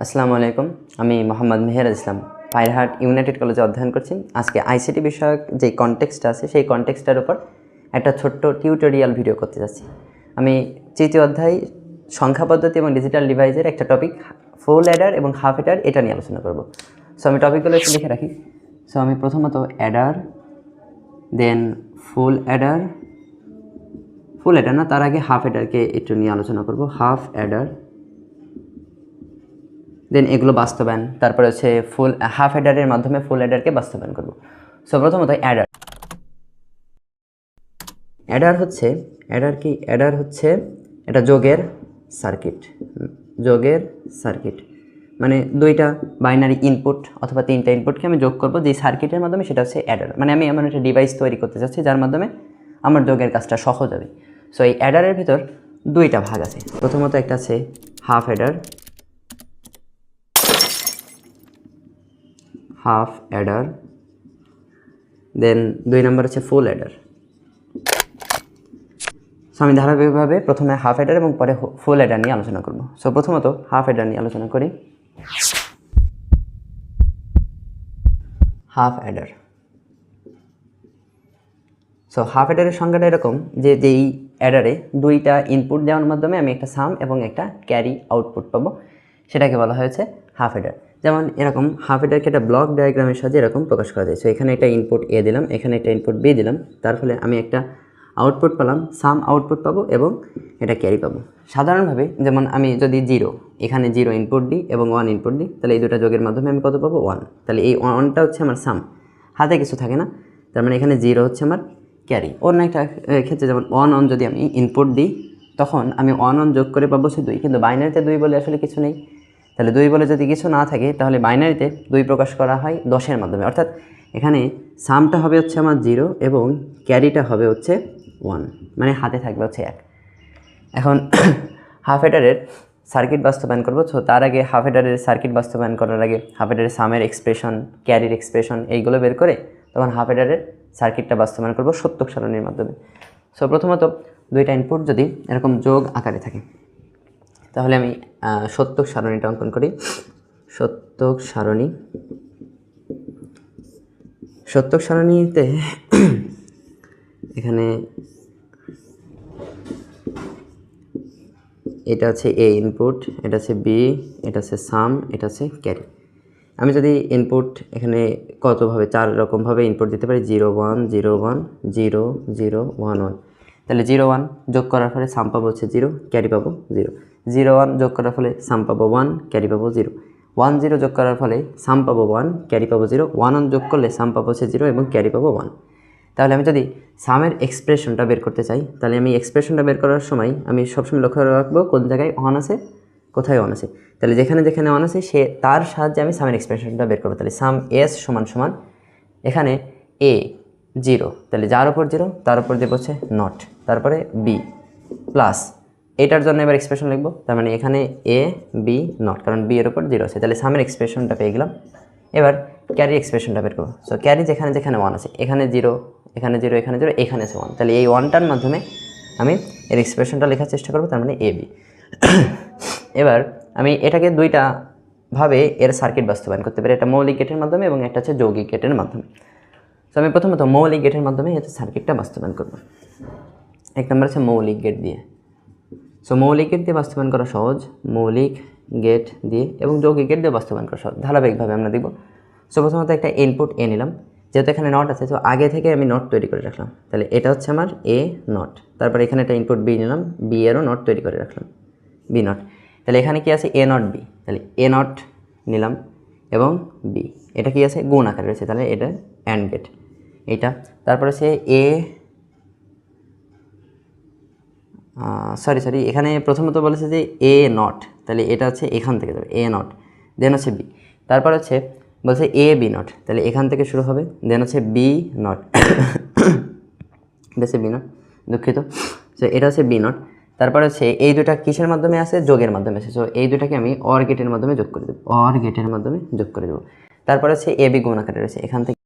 আসসালামু আলাইকুম। আমি মোহাম্মদ মেহেরাজ ইসলাম পায়রাহাট ইউনাইটেড কলেজে অধ্যয়ন করছি। আজকে আইসিটি বিষয়ক যে কনটেক্সট আছে সেই কনটেক্সটার উপর একটা ছোট্ট টিউটোরিয়াল ভিডিও করতে যাচ্ছি। আমি তৃতীয় অধ্যায় সংখ্যা পদ্ধতি এবং ডিজিটাল ডিভাইসের একটা টপিক ফুল অ্যাডার এবং হাফ অ্যাডার এটা নিয়ে আলোচনা করব। সো আমি টপিকগুলো একটু লিখে রাখি। সো আমি প্রথমত অ্যাডার, দেন ফুল অ্যাডার না, তার আগে হাফ অ্যাডারকে একটু নিয়ে আলোচনা করব। হাফ অ্যাডার, দেন এগুলো বাস্তবায়ন, তারপরে হচ্ছে ফুল হাফ অ্যাডারের মাধ্যমে ফুল অ্যাডারকে বাস্তবায়ন করব। সো প্রথমত অ্যাডার হচ্ছে এটা যোগের সার্কিট, মানে দুইটা বাইনারি ইনপুট অথবা তিনটা ইনপুটকে আমি যোগ করব যে সার্কিটের মাধ্যমে, সেটা হচ্ছে অ্যাডার। মানে আমি এমন একটা ডিভাইস তৈরি করতে চাচ্ছি যার মাধ্যমে আমার যোগের কাজটা সহজ হবে। সো এই অ্যাডারের ভিতর দুইটা ভাগ আছে। প্রথমত একটা আছে হাফ অ্যাডার, দেন দুই নম্বর হচ্ছে ফুল অ্যাডার। সো আমি ধারাবাহিকভাবে প্রথমে হাফ অ্যাডার এবং পরে ফুল অ্যাডার নিয়ে আলোচনা করব। সো প্রথমত হাফ অ্যাডার নিয়ে আলোচনা করি। হাফ অ্যাডার, সো হাফ অ্যাডারের সংজ্ঞাটা এরকম যে যেই অ্যাডারে দুইটা ইনপুট দেওয়ার মাধ্যমে আমি একটা সাম এবং একটা ক্যারি আউটপুট পাবো, সেটাকে বলা হয়েছে হাফ অ্যাডার। যেমন এরকম হাফ অ্যাডারকে একটা ব্লক ডায়াগ্রামের সাহায্যে এরকম প্রকাশ করা যায়। সো এখানে একটা ইনপুট এ দিলাম, এখানে একটা ইনপুট বি দিলাম, তার ফলে আমি একটা আউটপুট পেলাম, সাম আউটপুট পাবো এবং এটা ক্যারি পাবো। সাধারণভাবে যেমন আমি যদি এখানে 0 ইনপুট দিই এবং 1 ইনপুট দিই, তাহলে এই দুটো যোগের মাধ্যমে আমি কত পাবো? 1। তাহলে এই 1টা হচ্ছে আমার সাম, হাতে কিছু থাকে না, তার মানে এখানে 0 হচ্ছে আমার ক্যারি। অন্য একটা ক্ষেত্রে যেমন 1 যদি আমি ইনপুট দিই, তখন আমি 1 যোগ করে পাবো সে 2, কিন্তু বাইনারিতে 2 বলে আসলে কিছু নেই। তাহলে 2 বলে যদি কিছু না থাকে, তাহলে বাইনারিতে 2 প্রকাশ করা হয় 10-এর মাধ্যমে। অর্থাৎ এখানে সামটা হবে হচ্ছে আমার 0 এবং ক্যারিটা হবে হচ্ছে 1, মানে হাতে থাকবে হচ্ছে 1। এখন হাফ অ্যাডারের সার্কিট বাস্তবায়ন করবো। তো তার আগে হাফ অ্যাডারের সার্কিট বাস্তবায়ন করার আগে হাফ অ্যাডারের সামের এক্সপ্রেশন, ক্যারির এক্সপ্রেশন এইগুলো বের করে তখন হাফ অ্যাডারের সার্কিটটা বাস্তবায়ন করবো সত্যক সারণীর মাধ্যমে। সো প্রথমত দুইটা ইনপুট যদি এরকম যোগ আকারে থাকে, তাহলে আমি সত্যক সারণীটা অঙ্কন করি। সত্যক সারণীতে এখানে এটা আছে এ ইনপুট, এটা আছে বি, এটা আছে সাম, এটা আছে ক্যারি। আমি যদি ইনপুট এখানে কতভাবে 4 রকমভাবে ইনপুট দিতে পারি, 0 1 0 1 0 0 1 1। তাহলে 0 1 যোগ করার ফলে সাম পাবো হচ্ছে 0, ক্যারি পাবো 0। 0 1 যোগ করার ফলে সাম পাবো 1, ক্যারি পাবো 0। 1 0 যোগ করার ফলে সাম পাবো 1, ক্যারি পাবো 0। 1 1 যোগ করলে সাম পাবো হচ্ছে 0 এবং ক্যারি পাবো 1। তাহলে আমি যদি সামের এক্সপ্রেশনটা বের করতে চাই, তাহলে আমি এক্সপ্রেশনটা বের করার সময় আমি সবসময় লক্ষ্য রাখবো কোন জায়গায় 1 আছে, কোথায় 1 আছে। তাহলে যেখানে 1 আছে সে তার সাহায্যে আমি সামের এক্সপ্রেশনটা বের করবো। তাহলে সাম এস সমান এখানে এ 0, তাহলে যার উপর 0 তার উপর দেবো হচ্ছে নট, তারপরে বি প্লাস, এটার জন্য এবার এক্সপ্রেশন লিখবো। তার মানে এখানে এ বি নট, কারণ বি এর উপর 0 আছে। তাহলে সামের এক্সপ্রেশনটা পেয়ে গেলাম। এবার ক্যারি এক্সপ্রেশনটা বের করবো। সো ক্যারি যেখানে 1 আছে, এখানে 0, এখানে 0, এখানে 0, এখানে আছে 1, তাহলে এই 1টার মাধ্যমে আমি এর এক্সপ্রেশনটা লেখার চেষ্টা করবো, তার মানে এ বি। এবার আমি এটাকে দুইটা ভাবে এর সার্কিট বাস্তবায়ন করতে পারি, একটা মৌলিক গেটের মাধ্যমে এবং একটা হচ্ছে যৌগিক গেটের মাধ্যমে। সো আমি প্রথমত মৌলিক গেটের মাধ্যমে হচ্ছে সার্কিটটা বাস্তবায়ন করব। এক নম্বর হচ্ছে মৌলিক গেট দিয়ে। সো মৌলিক গেট দিয়ে বাস্তবায়ন করা সহজ, মৌলিক গেট দিয়ে এবং যৌগিক গেট দিয়ে বাস্তবায়ন করা সহজ। ধারাবাহিকভাবে আমরা দেখব। সো প্রথমত একটা ইনপুট এ নিলাম, যেহেতু এখানে নট আছে তো আগে থেকে আমি নট তৈরি করে রাখলাম। তাহলে এটা হচ্ছে আমার এ নট। তারপর এখানে একটা ইনপুট বি নিলাম, বি এরও নট তৈরি করে রাখলাম, বি নট। তাহলে এখানে কি আছে? এ নট বি। তাহলে এ নট নিলাম এবং বি, এটা কি আছে? গুণ আকারে রয়েছে, তাহলে এটা অ্যান্ড গেট এইটা। তারপরে সে এ সরি এখানে প্রথমত বলেছে যে এ নট, তাহলে এটা হচ্ছে এখান থেকে যাবে এ নট, দেন হচ্ছে বি। তারপর হচ্ছে বলছে এ বি নট, তাহলে এখান থেকে শুরু হবে, দেন হচ্ছে বি নট, এটা হচ্ছে বি নট, দুঃখিত। সো এটা হচ্ছে বি নট। তারপর হচ্ছে এই দুটা কিসের মাধ্যমে আছে? যোগের মাধ্যমে আছে। সো এই দুটাকে আমি অর গেটের মাধ্যমে যোগ করে দেবো, তারপর হচ্ছে এ বি গুণ আকারে রয়েছে, এখান থেকে